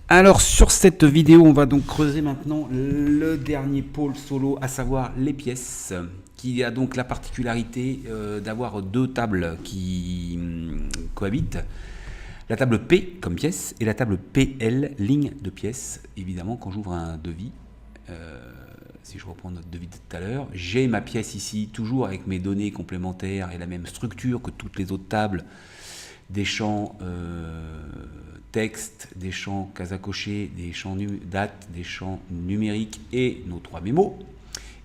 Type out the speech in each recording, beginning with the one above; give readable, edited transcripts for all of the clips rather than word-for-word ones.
Alors sur cette vidéo, on va donc creuser maintenant le dernier pôle solo, à savoir les pièces, qui a donc la particularité d'avoir deux tables qui cohabitent. La table P comme pièce et la table PL, ligne de pièces. Évidemment, quand j'ouvre un devis, si je reprends notre devis de tout à l'heure, j'ai ma pièce ici, toujours avec mes données complémentaires et la même structure que toutes les autres tables, des champs texte, des champs cases à cocher, des champs date, des champs numériques et nos trois mémos,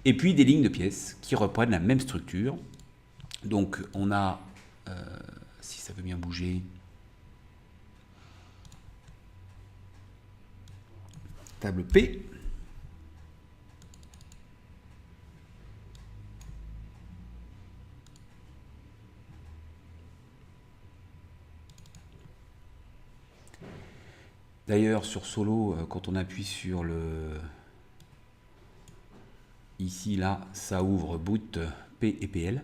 et puis des lignes de pièces qui reprennent la même structure. Donc on a, si ça veut bien bouger, table P, d'ailleurs sur solo, quand on appuie sur le ici là, ça ouvre boot P et PL.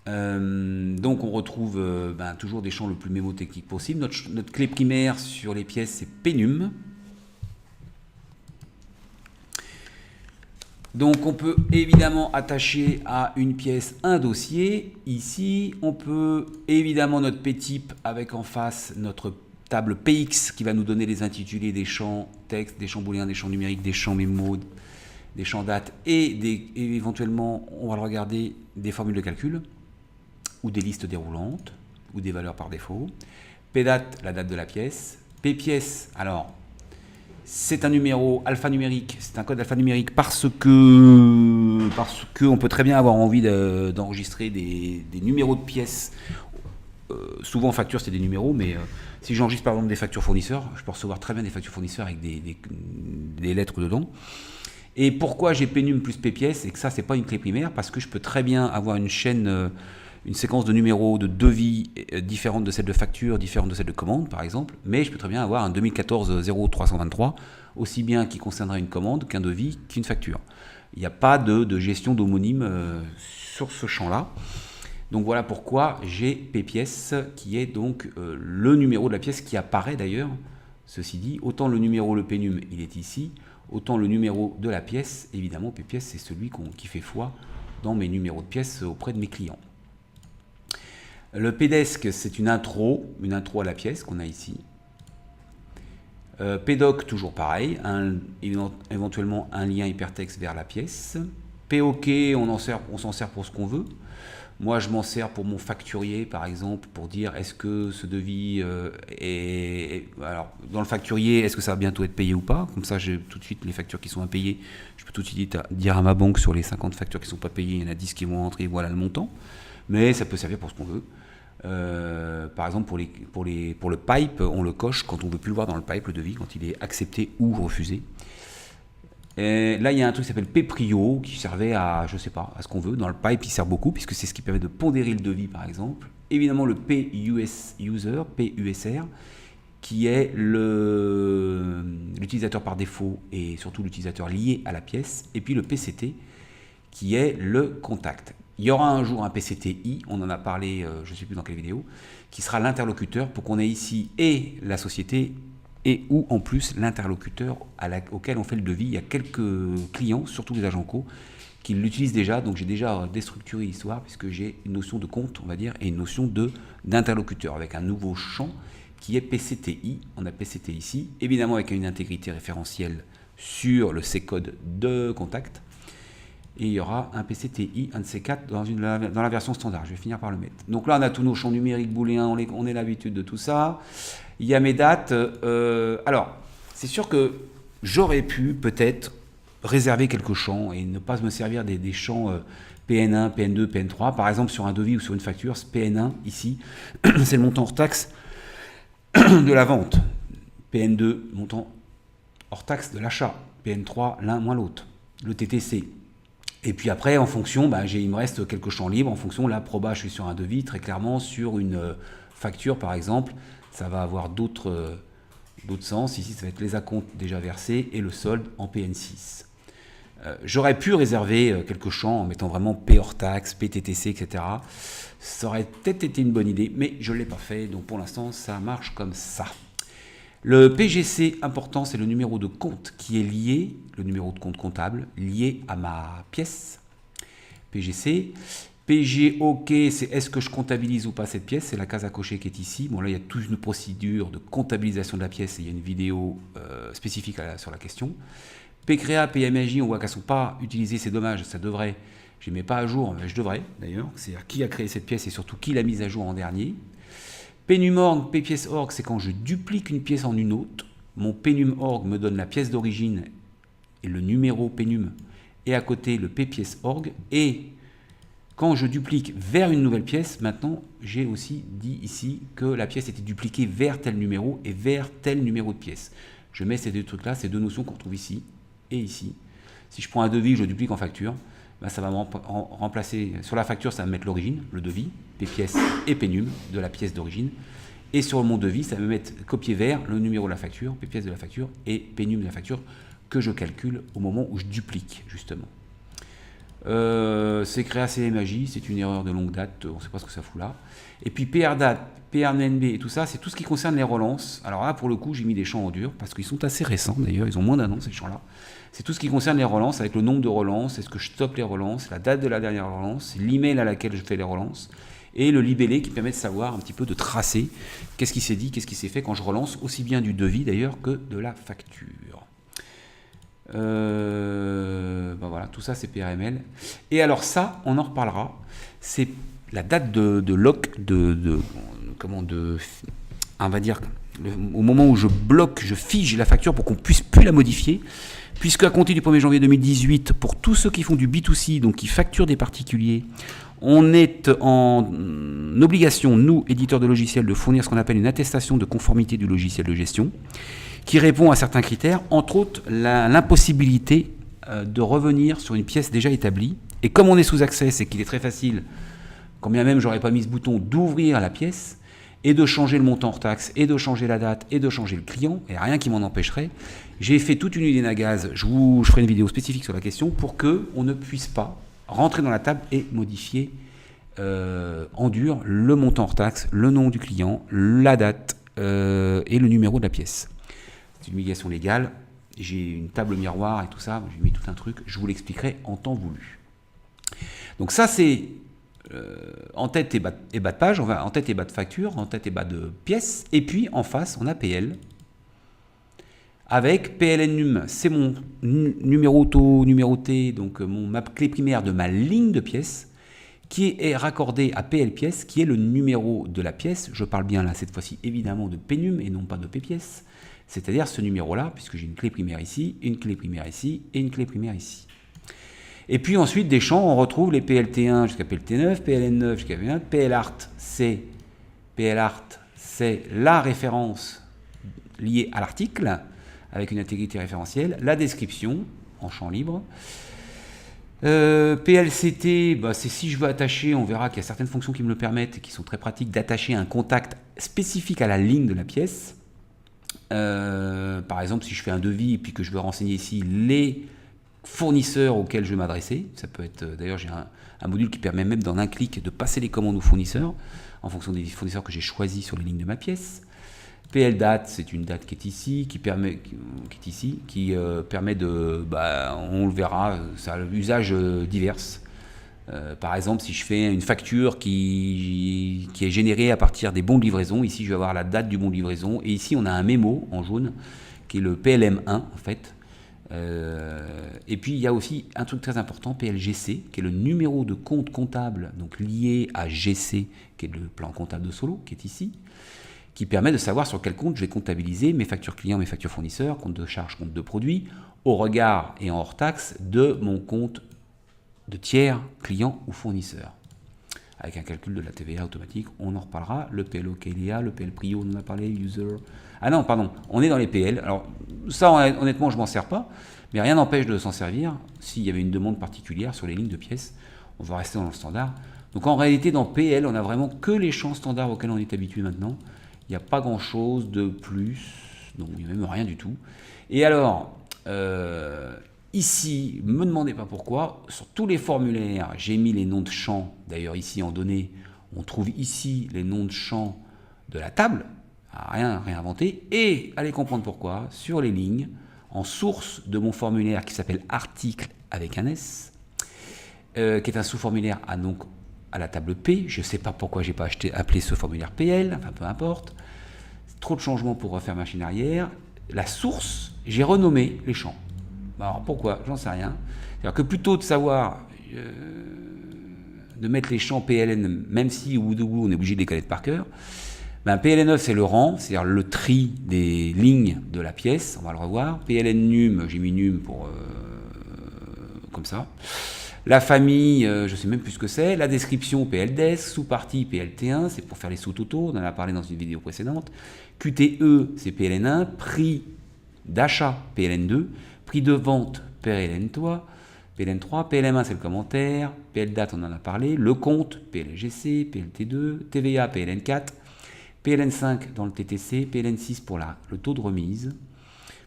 Donc on retrouve toujours des champs le plus mémotechnique possible. Notre clé primaire sur les pièces, c'est Penum. Donc on peut évidemment attacher à une pièce un dossier. Ici, on peut évidemment notre P-type avec en face notre table PX qui va nous donner les intitulés des champs texte, des champs booléens, des champs numériques, des champs mémo, des champs date et éventuellement, on va le regarder, des formules de calcul ou des listes déroulantes ou des valeurs par défaut. P-date, la date de la pièce. P-pièce, alors c'est un numéro alphanumérique, c'est un code alphanumérique parce que on peut très bien avoir envie d'enregistrer des numéros de pièces. Souvent en facture c'est des numéros, mais si j'enregistre par exemple des factures fournisseurs, je peux recevoir très bien des factures fournisseurs avec des lettres dedans. Et pourquoi j'ai Penum plus P-pièce et que ça c'est pas une clé primaire, parce que je peux très bien avoir une chaîne, une séquence de numéros de devis différente de celle de facture, différente de celle de commande par exemple, mais je peux très bien avoir un 2014-0323, aussi bien qui concernerait une commande qu'un devis qu'une facture. Il n'y a pas de gestion d'homonyme sur ce champ-là. Donc voilà pourquoi j'ai P-pièce qui est donc le numéro de la pièce qui apparaît d'ailleurs. Ceci dit, autant le numéro, le Penum, il est ici, autant le numéro de la pièce, évidemment P-pièce c'est celui qui fait foi dans mes numéros de pièces auprès de mes clients. Le PDESC, c'est une intro à la pièce qu'on a ici. PDoc, toujours pareil, éventuellement un lien hypertexte vers la pièce. POK, on s'en sert pour ce qu'on veut. Moi, je m'en sers pour mon facturier, par exemple, pour dire est-ce que ce devis alors, dans le facturier, est-ce que ça va bientôt être payé ou pas? Comme ça, j'ai tout de suite les factures qui sont impayées. Je peux tout de suite dire à ma banque sur les 50 factures qui ne sont pas payées, il y en a 10 qui vont rentrer, voilà le montant. Mais ça peut servir pour ce qu'on veut. Par exemple, pour le pipe, on le coche quand on ne veut plus le voir dans le pipe, le devis, quand il est accepté ou refusé. Et là, il y a un truc qui s'appelle P-Prio, qui servait à, je sais pas, à ce qu'on veut. Dans le pipe, il sert beaucoup, puisque c'est ce qui permet de pondérer le devis, par exemple. Évidemment, le P-User, P-USR, qui est l'utilisateur par défaut et surtout l'utilisateur lié à la pièce. Et puis le PCT, qui est le contact. Il y aura un jour un PCTI, on en a parlé, je ne sais plus dans quelle vidéo, qui sera l'interlocuteur pour qu'on ait ici et la société et ou en plus l'interlocuteur auquel on fait le devis. Il y a quelques clients, surtout les agents co, qui l'utilisent déjà, donc j'ai déjà déstructuré l'histoire puisque j'ai une notion de compte, on va dire, et une notion d'interlocuteur avec un nouveau champ qui est PCTI. On a PCT ici, évidemment avec une intégrité référentielle sur le C-code de contact. Et il y aura un PCTI, un de ces quatre, dans la version standard. Je vais finir par le mettre. Donc là, on a tous nos champs numériques booléens, on a l'habitude de tout ça. Il y a mes dates. Alors, c'est sûr que j'aurais pu peut-être réserver quelques champs et ne pas me servir des champs PN1, PN2, PN3. Par exemple, sur un devis ou sur une facture, ce PN1, ici, c'est le montant hors taxe de la vente. PN2, montant hors taxe de l'achat. PN3, l'un moins l'autre. Le TTC. Et puis après, en fonction, il me reste quelques champs libres. En fonction, là, proba, je suis sur un devis, très clairement, sur une facture, par exemple, ça va avoir d'autres sens. Ici, ça va être les acomptes déjà versés et le solde en PN6. J'aurais pu réserver quelques champs en mettant vraiment P hors taxe, PTTC, etc. Ça aurait peut-être été une bonne idée, mais je ne l'ai pas fait. Donc pour l'instant, ça marche comme ça. Le PGC important, c'est le numéro de compte qui est lié, le numéro de compte comptable, lié à ma pièce. PGC. PGOK, c'est est-ce que je comptabilise ou pas cette pièce, c'est la case à cocher qui est ici. Bon là, il y a toute une procédure de comptabilisation de la pièce et il y a une vidéo spécifique sur la question. PCREA, PMAJ, on voit qu'elles ne sont pas utilisées, c'est dommage, ça devrait. Je ne les mets pas à jour, mais je devrais d'ailleurs. C'est-à-dire qui a créé cette pièce et surtout qui l'a mise à jour en dernier. PNUM.org, PPièce.org, c'est quand je duplique une pièce en une autre. Mon PNUM.org me donne la pièce d'origine et le numéro PNUM et à côté le PPièce.org. Et quand je duplique vers une nouvelle pièce, maintenant, j'ai aussi dit ici que la pièce était dupliquée vers tel numéro et vers tel numéro de pièce. Je mets ces deux trucs-là, ces deux notions qu'on retrouve ici et ici. Si je prends un devis, je le duplique en facture, ben ça va me remplacer. Sur la facture, ça va me mettre l'origine, le devis, P-pièce et PNUM de la pièce d'origine. Et sur mon devis, ça va me mettre copier vers le numéro de la facture, P-pièce de la facture et PNUM de la facture que je calcule au moment où je duplique, justement. C'est créé CMAJ, c'est une erreur de longue date, on ne sait pas ce que ça fout là. Et puis PRDAT, PRNB et tout ça, c'est tout ce qui concerne les relances. Alors là, pour le coup, j'ai mis des champs en dur, parce qu'ils sont assez récents d'ailleurs, ils ont moins d'un an ces champs-là. C'est tout ce qui concerne les relances, avec le nombre de relances, est-ce que je stoppe les relances, la date de la dernière relance, l'email à laquelle je fais les relances, et le libellé qui permet de savoir un petit peu, de tracer qu'est-ce qui s'est dit, qu'est-ce qui s'est fait quand je relance, aussi bien du devis d'ailleurs que de la facture. Ben voilà, tout ça c'est PRML. Et alors ça, on en reparlera. C'est la date de lock, on va dire, au moment où je bloque, je fige la facture pour qu'on puisse plus la modifier. Puisque à compter du 1er janvier 2018, pour tous ceux qui font du B2C, donc qui facturent des particuliers, on est en obligation, nous, éditeurs de logiciels, de fournir ce qu'on appelle une attestation de conformité du logiciel de gestion, qui répond à certains critères, entre autres l'impossibilité de revenir sur une pièce déjà établie. Et comme on est sous accès, c'est qu'il est très facile, quand bien même j'aurais pas mis ce bouton, d'ouvrir la pièce et de changer le montant hors taxe, et de changer la date, et de changer le client, et rien qui m'en empêcherait. J'ai fait toute une usine à gaz, je ferai une vidéo spécifique sur la question, pour qu'on ne puisse pas rentrer dans la table et modifier en dur le montant hors taxe, le nom du client, la date et le numéro de la pièce. C'est une obligation légale, j'ai une table miroir et tout ça, j'ai mis tout un truc, je vous l'expliquerai en temps voulu. Donc ça c'est en tête et bas de page, on va en tête et bas de facture, en tête et bas de pièce, et puis en face on a PL, avec PLNUM, c'est mon numéro auto numéroté, donc ma clé primaire de ma ligne de pièce, qui est raccordée à PL pièce, qui est le numéro de la pièce. Je parle bien là cette fois-ci évidemment de PNUM et non pas de P pièce, c'est-à-dire ce numéro-là, puisque j'ai une clé primaire ici, une clé primaire ici et une clé primaire ici. Et puis ensuite des champs, on retrouve les PLT1 jusqu'à PLT9, PLN9 jusqu'à PLN9, PLART, c'est la référence liée à l'article, avec une intégrité référentielle, la description en champ libre. PLCT, bah, c'est si je veux attacher, on verra qu'il y a certaines fonctions qui me le permettent et qui sont très pratiques d'attacher un contact spécifique à la ligne de la pièce. Par exemple, si je fais un devis et puis que je veux renseigner ici les fournisseurs auxquels je vais m'adresser, ça peut être, d'ailleurs j'ai un module qui permet même dans un clic de passer les commandes aux fournisseurs en fonction des fournisseurs que j'ai choisis sur les lignes de ma pièce. PLDate, c'est une date qui est ici, qui permet de, on le verra, ça a l'usage divers. Par exemple, si je fais une facture qui est générée à partir des bons de livraison, ici je vais avoir la date du bon de livraison, et ici on a un mémo en jaune, qui est le PLM1 en fait. Et puis il y a aussi un truc très important, PLGC, qui est le numéro de compte comptable, donc lié à GC, qui est le plan comptable de Solo, qui est ici, qui permet de savoir sur quel compte je vais comptabiliser mes factures clients, mes factures fournisseurs, compte de charge, compte de produit, au regard et en hors taxe de mon compte de tiers, client ou fournisseur. Avec un calcul de la TVA automatique, on en reparlera. Le PLOKLA, le PL Prio, on en a parlé, user. Ah non, pardon, on est dans les PL. Alors ça, honnêtement, je ne m'en sers pas, mais rien n'empêche de s'en servir s'il y avait une demande particulière sur les lignes de pièces. On va rester dans le standard. Donc en réalité, dans PL, on n'a vraiment que les champs standards auxquels on est habitué maintenant. Il n'y a pas grand-chose de plus, donc il n'y a même rien du tout. Et alors, ici, ne me demandez pas pourquoi, sur tous les formulaires, j'ai mis les noms de champs. D'ailleurs, ici en données, on trouve ici les noms de champs de la table. à rien réinventer, et allez comprendre pourquoi, sur les lignes, en source de mon formulaire qui s'appelle article avec un S, qui est un sous-formulaire donc à la table P. Je ne sais pas pourquoi j'ai pas appelé ce formulaire PL, enfin peu importe. Trop de changements pour refaire machine arrière. La source, j'ai renommé les champs. Alors pourquoi? J'en sais rien. C'est-à-dire que plutôt de savoir de mettre les champs PLN, même si au bout de bout on est obligé de les connaître par cœur, PLN9 c'est le rang, c'est-à-dire le tri des lignes de la pièce, on va le revoir. PLN num, j'ai mis num pour comme ça. La famille, je ne sais même plus ce que c'est. La description PLDES, sous-partie PLT1, c'est pour faire les sous-totaux, on en a parlé dans une vidéo précédente. QTE, c'est PLN1, prix d'achat PLN2, prix de vente PLN3, PLM1 c'est le commentaire, PLDate on en a parlé, le compte PLGC, PLT2, TVA PLN4, PLN5 dans le TTC, PLN6 pour le taux de remise.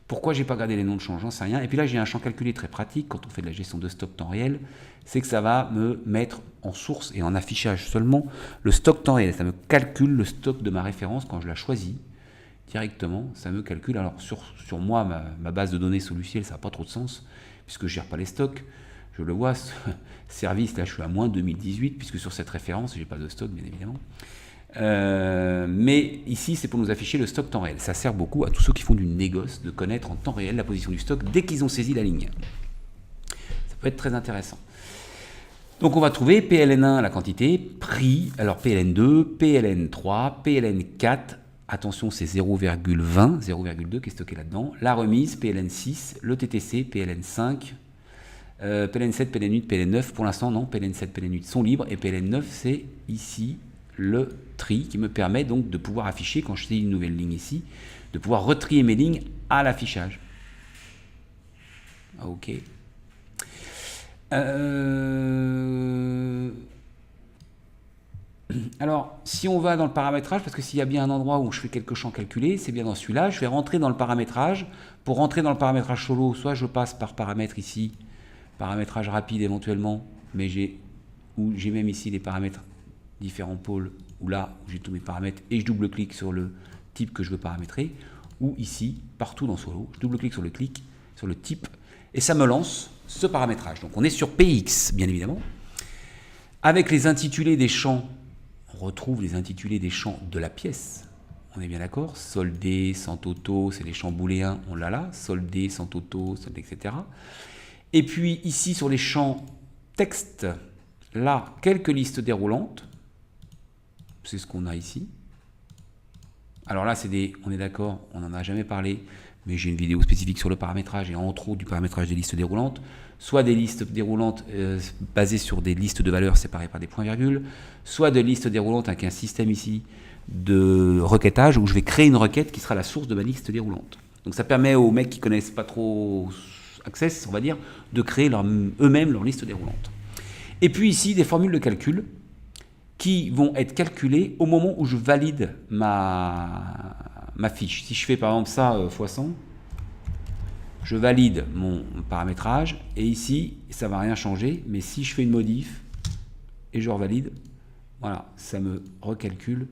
Pourquoi j'ai pas gardé les noms de champ, j'en sais rien. Et puis là j'ai un champ calculé très pratique quand on fait de la gestion de stock temps réel, c'est que ça va me mettre en source et en affichage seulement le stock temps réel. Ça me calcule le stock de ma référence quand je la choisis directement, ça me calcule. Alors sur moi, ma base de données sous Luciel, ça n'a pas trop de sens puisque je gère pas les stocks. Je le vois, service, là je suis à moins 2018 puisque sur cette référence, j'ai pas de stock bien évidemment. Mais ici c'est pour nous afficher le stock temps réel. Ça sert beaucoup à tous ceux qui font du négoce de connaître en temps réel la position du stock dès qu'ils ont saisi la ligne. Ça peut être très intéressant. Donc on va trouver PLN1 la quantité, prix, alors PLN2, PLN3, PLN4, attention c'est 0,20, 0,2 qui est stocké là-dedans, la remise PLN6, le TTC, PLN5, PLN7, PLN8, PLN9, pour l'instant non, PLN7, PLN8 sont libres et PLN9 c'est ici le tri qui me permet donc de pouvoir afficher, quand je saisis une nouvelle ligne ici, de pouvoir retrier mes lignes à l'affichage. Ok. Alors, si on va dans le paramétrage, parce que s'il y a bien un endroit où je fais quelques champs calculés, c'est bien dans celui-là, je vais rentrer dans le paramétrage. Pour rentrer dans le paramétrage solo, soit je passe par paramètres ici, paramétrage rapide éventuellement, mais j'ai même ici les paramètres différents pôles, où là, j'ai tous mes paramètres et je double-clique sur le type que je veux paramétrer, ou ici, partout dans Solo, je double-clique sur le type, et ça me lance ce paramétrage. Donc on est sur PX, bien évidemment. Avec les intitulés des champs, on retrouve les intitulés des champs de la pièce. On est bien d'accord? Soldé, sans toto, c'est les champs booléens, on l'a là. Soldé, sans toto, soldé, etc. Et puis ici, sur les champs texte, là, quelques listes déroulantes. C'est ce qu'on a ici. Alors là, on est d'accord, on n'en a jamais parlé, mais j'ai une vidéo spécifique sur le paramétrage et entre autres du paramétrage des listes déroulantes, soit des listes déroulantes basées sur des listes de valeurs séparées par des points-virgules, soit des listes déroulantes avec un système ici de requêtage où je vais créer une requête qui sera la source de ma liste déroulante. Donc ça permet aux mecs qui connaissent pas trop Access, on va dire, de créer eux-mêmes leur liste déroulante. Et puis ici, des formules de calcul qui vont être calculées au moment où je valide ma fiche. Si je fais par exemple ça x100, je valide mon paramétrage et ici, ça ne va rien changer, mais si je fais une modif et je revalide, voilà, ça me recalcule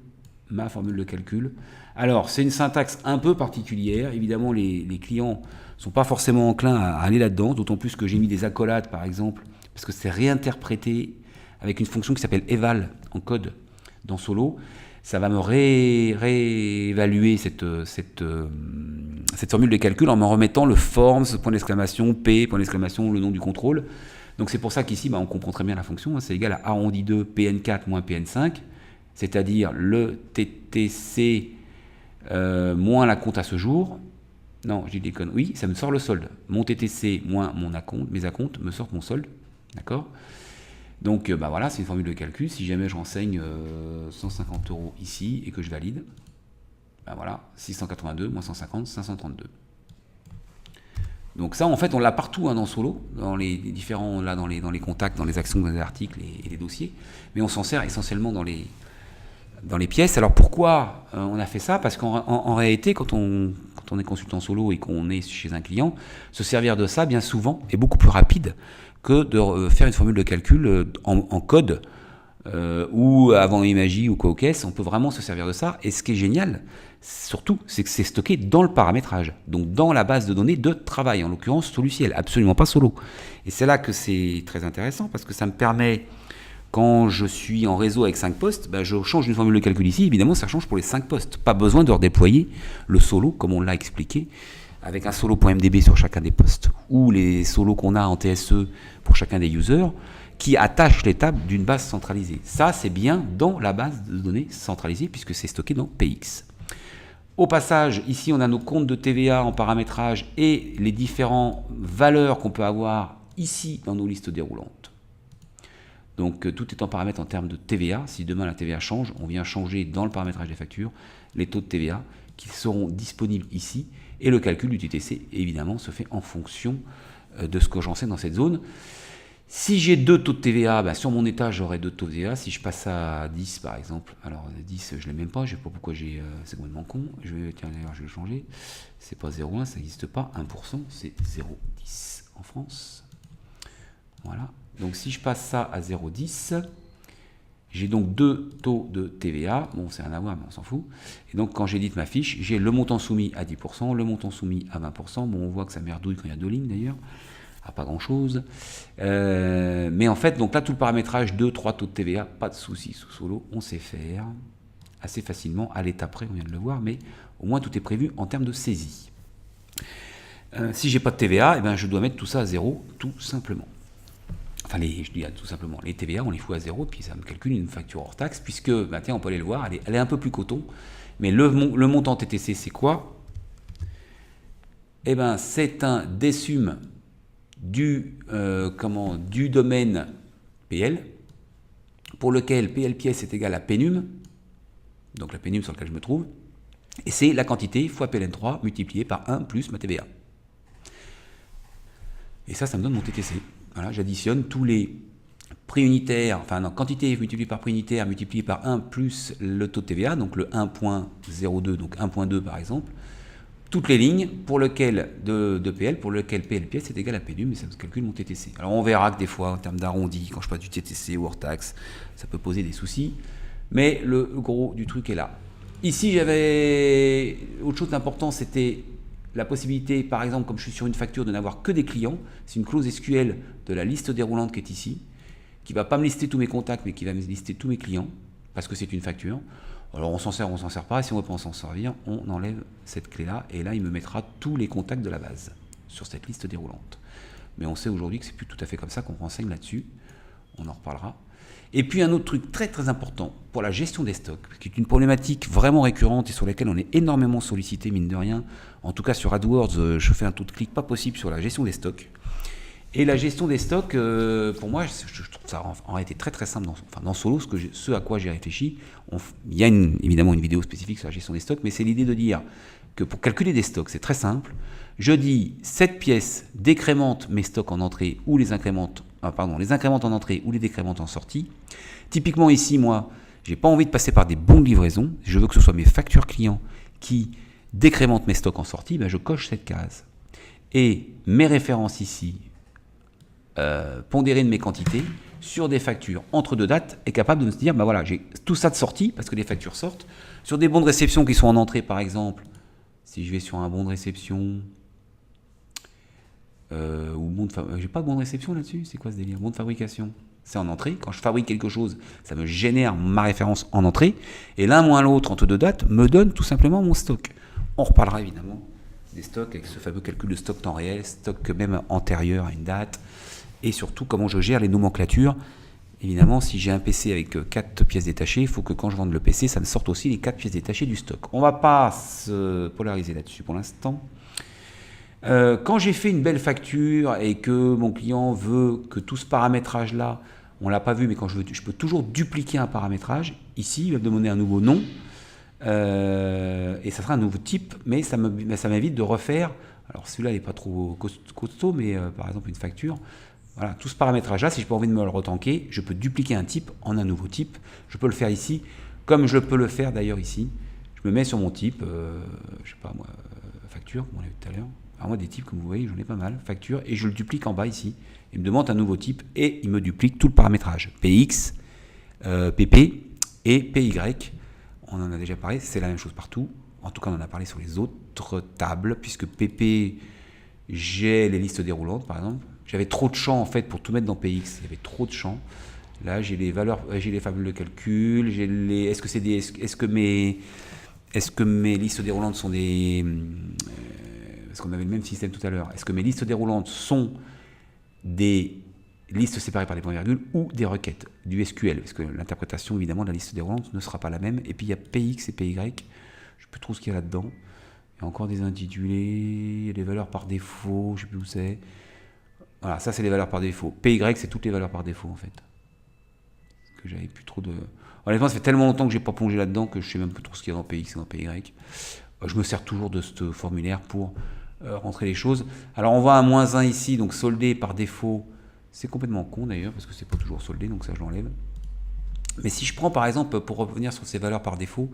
ma formule de calcul. Alors, c'est une syntaxe un peu particulière. Évidemment, les clients ne sont pas forcément enclins à aller là-dedans, d'autant plus que j'ai mis des accolades, par exemple, parce que c'est réinterprété avec une fonction qui s'appelle eval en code dans Solo. Ça va me réévaluer cette formule de calcul en me remettant le forms, point d'exclamation, p, point d'exclamation, le nom du contrôle. Donc c'est pour ça qu'ici, on comprend très bien la fonction. C'est égal à arrondi 2 pn4 moins pn5, c'est-à-dire le TTC moins la compte à ce jour. Non, j'ai des connes. Oui, ça me sort le solde. Mon TTC moins mes acomptes me sortent mon solde. D'accord ? Donc voilà, c'est une formule de calcul. Si jamais je renseigne 150 € ici et que je valide, voilà, 682 moins 150, 532. Donc ça, en fait, on l'a partout dans Solo, dans les différents, là, dans les contacts, dans les actions, dans les articles et les dossiers. Mais on s'en sert essentiellement dans les pièces. Alors pourquoi on a fait ça? Parce qu'en réalité, quand on est consultant Solo et qu'on est chez un client, se servir de ça, bien souvent, est beaucoup plus rapide que de faire une formule de calcul en code ou avant Imagy ou quoi aux caisses. On peut vraiment se servir de ça. Et ce qui est génial, surtout, c'est que c'est stocké dans le paramétrage, donc dans la base de données de travail, en l'occurrence Soluciel, absolument pas Solo. Et c'est là que c'est très intéressant, parce que ça me permet, quand je suis en réseau avec 5 postes, ben je change une formule de calcul ici, évidemment ça change pour les 5 postes. Pas besoin de redéployer le solo, comme on l'a expliqué, avec un solo.mdb sur chacun des postes, ou les solos qu'on a en TSE pour chacun des users, qui attachent les tables d'une base centralisée. Ça, c'est bien dans la base de données centralisée, puisque c'est stocké dans PX. Au passage, ici, on a nos comptes de TVA en paramétrage et les différentes valeurs qu'on peut avoir ici dans nos listes déroulantes. Donc, tout est en paramètre en termes de TVA. Si demain la TVA change, on vient changer dans le paramétrage des factures les taux de TVA qui seront disponibles ici. Et le calcul du TTC, évidemment, se fait en fonction de ce que j'enseigne dans cette zone. Si j'ai 2 taux de TVA, ben sur mon état, j'aurai 2 taux de TVA. Si je passe à 10, par exemple, alors 10, je ne l'ai même pas, je ne sais pas pourquoi c'est complètement con. Tiens, d'ailleurs, je vais le changer. C'est pas 0,1, ça n'existe pas. 1%, c'est 0,10 en France. Voilà. Donc, si je passe ça à 0,10, j'ai donc 2 taux de TVA. Bon, c'est rien à voir, mais on s'en fout. Et donc, quand j'édite ma fiche, j'ai le montant soumis à 10%, le montant soumis à 20%. Bon, on voit que ça merdouille quand il y a 2 lignes, d'ailleurs. Pas grand chose, mais en fait, donc là, tout le paramétrage 2-3 taux de TVA, pas de souci sous Solo, on sait faire assez facilement à l'état près, on vient de le voir, mais au moins tout est prévu en termes de saisie. Si j'ai pas de TVA, eh ben, je dois mettre tout ça à 0, tout simplement. Enfin, je dis tout simplement, les TVA, on les fout à 0, puis ça me calcule une facture hors taxe, puisque, bah, tiens, on peut aller le voir, elle est un peu plus coton, mais le montant TTC, c'est quoi? Eh ben, c'est un décum du domaine PL, pour lequel PL pièce est égal à PNUM, donc la PNUM sur laquelle je me trouve, et c'est la quantité fois PLN3 multiplié par 1 plus ma TVA. Et ça me donne mon TTC. Voilà, j'additionne tous les prix unitaires, enfin non, quantité multipliée par prix unitaire multiplié par 1 plus le taux de TVA, donc le 1.02, donc 1.2 par exemple, toutes les lignes pour lequel de PL, pour lequel PL pièce est égal à PNUM, et ça me calcule mon TTC. Alors on verra que des fois, en termes d'arrondi, quand je passe du TTC ou hors taxe, ça peut poser des soucis, mais le gros du truc est là. Ici, j'avais autre chose d'important, c'était la possibilité, par exemple, comme je suis sur une facture, de n'avoir que des clients. C'est une clause SQL de la liste déroulante qui est ici, qui ne va pas me lister tous mes contacts, mais qui va me lister tous mes clients, parce que c'est une facture. Alors on s'en sert pas, et si on ne veut pas s'en servir, on enlève cette clé-là, et là il me mettra tous les contacts de la base sur cette liste déroulante. Mais on sait aujourd'hui que c'est plus tout à fait comme ça qu'on renseigne là-dessus, on en reparlera. Et puis un autre truc très très important pour la gestion des stocks, qui est une problématique vraiment récurrente et sur laquelle on est énormément sollicité, mine de rien. En tout cas sur AdWords, je fais un taux de clic pas possible sur la gestion des stocks. Et la gestion des stocks, pour moi, je trouve ça en réalité très très simple dans Solo, ce à quoi j'ai réfléchi. Il y a évidemment une vidéo spécifique sur la gestion des stocks, mais c'est l'idée de dire que pour calculer des stocks, c'est très simple. Je dis cette pièce décrémente mes stocks en entrée ou les incrémente en entrée ou les décrémente en sortie. Typiquement ici, moi, j'ai pas envie de passer par des bons de livraison. Je veux que ce soit mes factures clients qui décrémentent mes stocks en sortie. Ben je coche cette case. Et mes références ici, pondéré de mes quantités sur des factures entre deux dates est capable de me dire, bah voilà, j'ai tout ça de sortie parce que les factures sortent. Sur des bons de réception qui sont en entrée, par exemple, si je vais sur un bon de réception, j'ai pas de bon de réception là-dessus, c'est quoi ce délire? Bon de fabrication, c'est en entrée. Quand je fabrique quelque chose, ça me génère ma référence en entrée, et l'un moins l'autre entre deux dates me donne tout simplement mon stock. On reparlera évidemment des stocks avec ce fameux calcul de stock temps réel, stock même antérieur à une date, et surtout comment je gère les nomenclatures. Évidemment, si j'ai un PC avec 4 pièces détachées, il faut que quand je vende le PC, ça me sorte aussi les 4 pièces détachées du stock. On ne va pas se polariser là-dessus pour l'instant. Quand j'ai fait une belle facture et que mon client veut que tout ce paramétrage-là, on ne l'a pas vu, mais quand je peux toujours dupliquer un paramétrage. Ici, il va me demander un nouveau nom, et ça sera un nouveau type, mais ça m'évite de refaire. Alors celui-là, il n'est pas trop costaud, mais par exemple une facture. Voilà, tout ce paramétrage-là, si je n'ai pas envie de me le retanker, je peux dupliquer un type en un nouveau type. Je peux le faire ici, comme je peux le faire d'ailleurs ici. Je me mets sur mon type, je sais pas moi, facture, comme on l'a vu tout à l'heure. Alors moi, des types, comme vous voyez, j'en ai pas mal, facture, et je le duplique en bas ici. Il me demande un nouveau type, et il me duplique tout le paramétrage. PX, PP et PY. On en a déjà parlé, c'est la même chose partout. En tout cas, on en a parlé sur les autres tables, puisque PP, j'ai les listes déroulantes, par exemple. J'avais trop de champs, en fait, pour tout mettre dans PX. Il y avait trop de champs. Là, j'ai les valeurs, j'ai les formules de calcul, j'ai les... Est-ce que mes listes déroulantes sont des... parce qu'on avait le même système tout à l'heure. Est-ce que mes listes déroulantes sont des listes séparées par des points-virgules ou des requêtes, du SQL? Parce que l'interprétation, évidemment, de la liste déroulante ne sera pas la même. Et puis, il y a PX et PY. Je ne sais plus trop ce qu'il y a là-dedans. Il y a encore des intitulés, il y a des valeurs par défaut, je ne sais plus où c'est. Voilà, ça, c'est les valeurs par défaut. PY, c'est toutes les valeurs par défaut, en fait. Parce que j'avais plus trop de... Honnêtement, ça fait tellement longtemps que je n'ai pas plongé là-dedans que je ne sais même plus trop ce qu'il y a dans PX et dans PY. Je me sers toujours de ce formulaire pour rentrer les choses. Alors, on voit un -1 ici, donc soldé par défaut. C'est complètement con, d'ailleurs, parce que c'est pas toujours soldé, donc ça, je l'enlève. Mais si je prends, par exemple, pour revenir sur ces valeurs par défaut,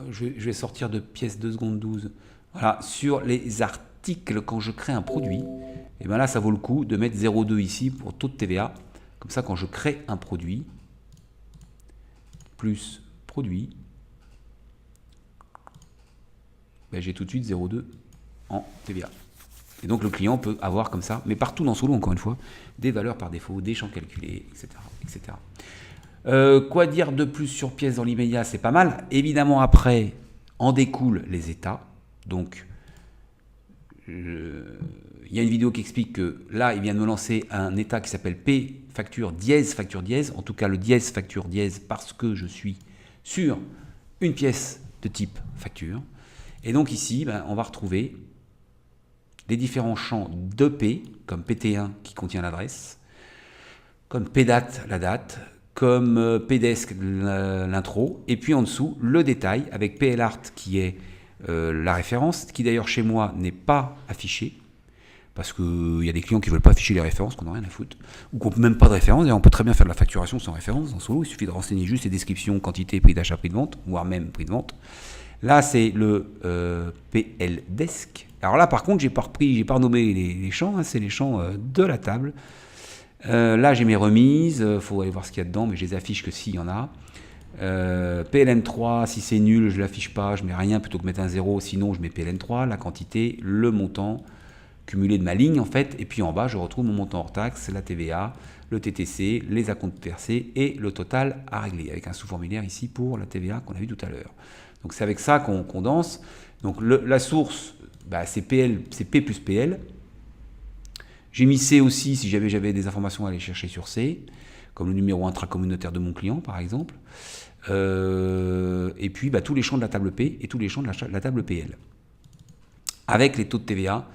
je vais sortir de pièce 2 secondes 12. Voilà, sur les articles, quand je crée un produit, et bien là, ça vaut le coup de mettre 0,2 ici pour taux de TVA. Comme ça, quand je crée un produit, plus produit, ben, j'ai tout de suite 0,2 en TVA. Et donc, le client peut avoir comme ça, mais partout dans Solo, encore une fois, des valeurs par défaut, des champs calculés, etc. etc. Quoi dire de plus sur pièce dans l'immédiat? C'est pas mal. Évidemment, après, en découlent les états. Donc, il y a une vidéo qui explique que là, il vient de me lancer un état qui s'appelle P facture dièse. En tout cas, le dièse facture dièse parce que je suis sur une pièce de type facture. Et donc ici, ben, on va retrouver les différents champs de P, comme PT1 qui contient l'adresse, comme PDate, la date, comme PDESC, l'intro, et puis en dessous, le détail avec PLArt qui est la référence, qui d'ailleurs chez moi n'est pas affichée, parce qu'il y a des clients qui ne veulent pas afficher les références, qu'on n'a rien à foutre, ou qu'on n'a même pas de référence, et on peut très bien faire de la facturation sans référence dans Solo, il suffit de renseigner juste les descriptions, quantité, prix d'achat, prix de vente, voire même prix de vente. Là, c'est le PLDESC. Alors là, par contre, j'ai pas renommé les champs, hein, c'est les champs de la table. Là, j'ai mes remises, faut aller voir ce qu'il y a dedans, mais je les affiche que s'il y en a. PLN3, si c'est nul, je ne l'affiche pas, je mets rien plutôt que mettre un 0, sinon je mets PLN3, la quantité, le montant cumulé de ma ligne en fait, et puis en bas, je retrouve mon montant hors taxe, la TVA, le TTC, les acomptes versés et le total à régler, avec un sous-formulaire ici pour la TVA qu'on a vu tout à l'heure. Donc c'est avec ça qu'on condense. Donc la source, bah, c'est P plus PL. J'ai mis C aussi si j'avais des informations à aller chercher sur C, comme le numéro intracommunautaire de mon client par exemple. Et puis bah, tous les champs de la table P et tous les champs de la table PL. Avec les taux de TVA.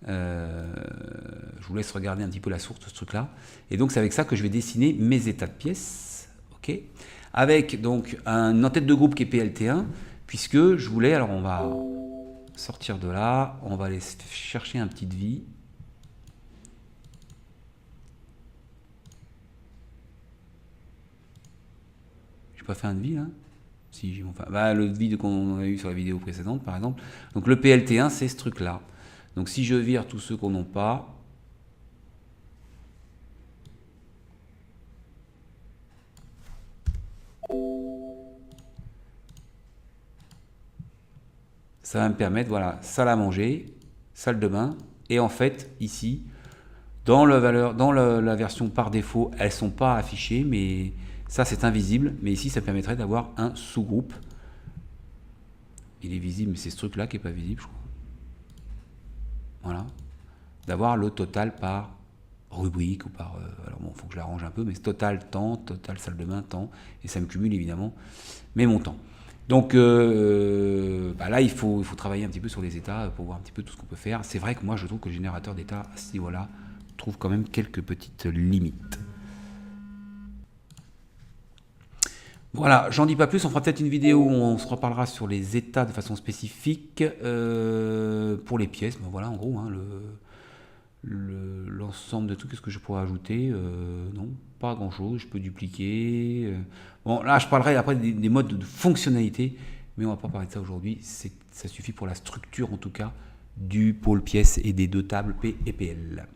Je vous laisse regarder un petit peu la source de ce truc-là. Et donc c'est avec ça que je vais dessiner mes états de pièces. Okay, avec donc une en-tête de groupe qui est PLT1, puisque je voulais, alors on va sortir de là, on va aller chercher un petit devis. J'ai pas fait un devis là? Si, j'ai enfin, bah, le devis qu'on a eu sur la vidéo précédente par exemple. Donc le PLT1 c'est ce truc là. Donc si je vire tous ceux qu'on n'a pas, ça va me permettre, voilà, salle à manger, salle de bain, et en fait, ici, dans la version par défaut, elles ne sont pas affichées, mais ça c'est invisible, mais ici ça permettrait d'avoir un sous-groupe. Il est visible, mais c'est ce truc-là qui n'est pas visible, je crois. Voilà. D'avoir le total par rubrique ou par... alors bon, il faut que je l'arrange un peu, mais total temps, total salle de bain, temps, et ça me cumule évidemment mes montants. Donc bah là, il faut travailler un petit peu sur les états pour voir un petit peu tout ce qu'on peut faire. C'est vrai que moi, je trouve que le générateur d'état, à ce niveau-là, trouve quand même quelques petites limites. Voilà, j'en dis pas plus, on fera peut-être une vidéo où on se reparlera sur les états de façon spécifique pour les pièces. Ben voilà, en gros, hein, l'ensemble de tout. Qu'est-ce que je pourrais ajouter? Non, pas grand-chose, je peux dupliquer. Bon, là, je parlerai après des modes de fonctionnalité, mais on va pas parler de ça aujourd'hui. Ça suffit pour la structure, en tout cas, du pôle pièce et des deux tables P et PL.